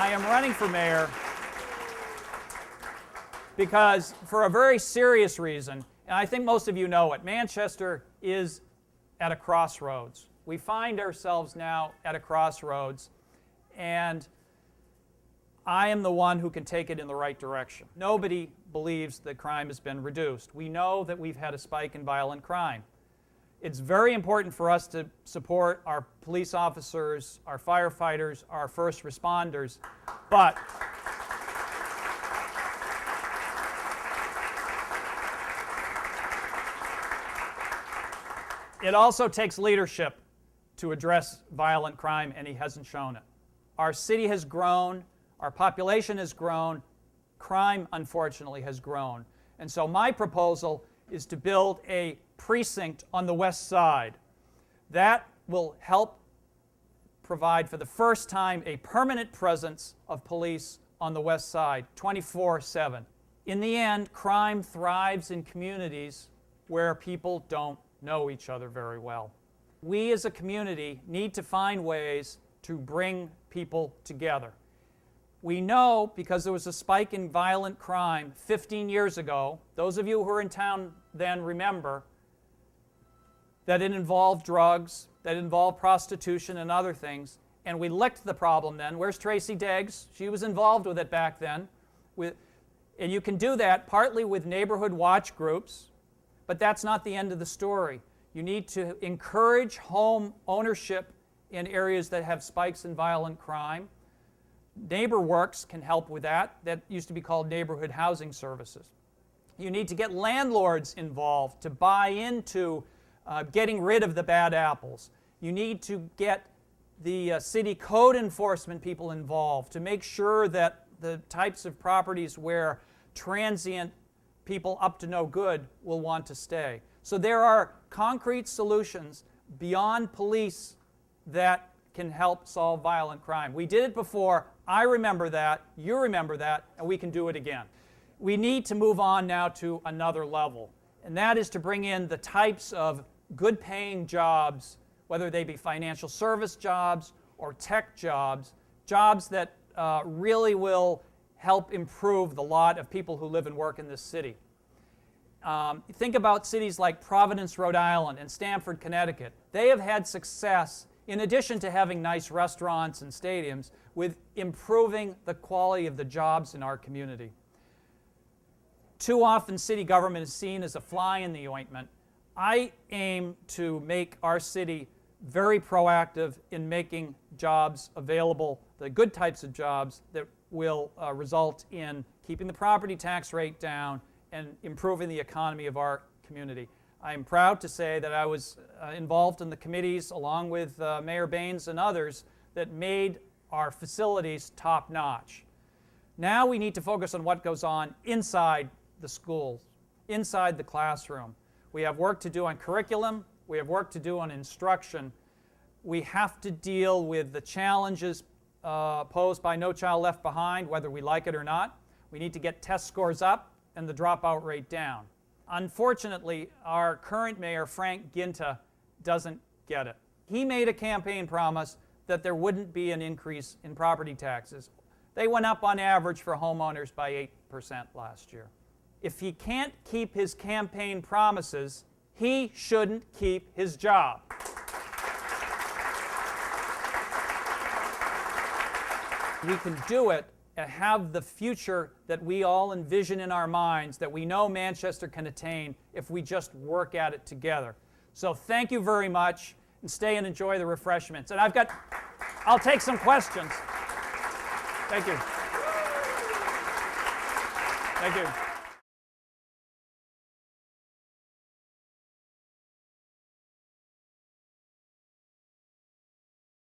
I am running for mayor because, for a very serious reason, and I think most of you know it, Manchester is at a crossroads. We find ourselves now at a crossroads, and I am the one who can take it in the right direction. Nobody believes that crime has been reduced. We know that we've had a spike in violent crime. It's very important for us to support our police officers, our firefighters, our first responders, but it also takes leadership to address violent crime, and he hasn't shown it. Our city has grown, our population has grown, crime, unfortunately, has grown. And so my proposal is to build a precinct on the west side. That will help provide, for the first time, a permanent presence of police on the west side, 24/7. In the end, crime thrives in communities where people don't know each other very well. We as a community need to find ways to bring people together. We know, because there was a spike in violent crime 15 years ago, those of you who were in town then remember, that it involved drugs, that it involved prostitution and other things, and we licked the problem then. Where's Tracy Deggs? She was involved with it back then. And you can do that partly with neighborhood watch groups, but that's not the end of the story. You need to encourage home ownership in areas that have spikes in violent crime. NeighborWorks can help with that. That used to be called Neighborhood Housing Services. You need to get landlords involved to buy into getting rid of the bad apples. You need to get the city code enforcement people involved to make sure that the types of properties where transient people up to no good will want to stay. So there are concrete solutions beyond police that can help solve violent crime. We did it before. I remember that. You remember that. And we can do it again. We need to move on now to another level. And that is to bring in the types of good-paying jobs, whether they be financial service jobs or tech jobs, jobs that really will help improve the lot of people who live and work in this city. Think about cities like Providence, Rhode Island, and Stamford, Connecticut. They have had success, in addition to having nice restaurants and stadiums, with improving the quality of the jobs in our community. Too often, city government is seen as a fly in the ointment. I aim to make our city very proactive in making jobs available, the good types of jobs that will result in keeping the property tax rate down and improving the economy of our community. I am proud to say that I was involved in the committees, along with Mayor Baines and others, that made our facilities top-notch. Now we need to focus on what goes on inside the schools, inside the classroom. We have work to do on curriculum. We have work to do on instruction. We have to deal with the challenges posed by No Child Left Behind, whether we like it or not. We need to get test scores up and the dropout rate down. Unfortunately, our current mayor, Frank Ginta, doesn't get it. He made a campaign promise that there wouldn't be an increase in property taxes. They went up on average for homeowners by 8% last year. If he can't keep his campaign promises, he shouldn't keep his job. We can do it and have the future that we all envision in our minds, that we know Manchester can attain if we just work at it together. So thank you very much, and stay and enjoy the refreshments. And I'll take some questions. Thank you. Thank you.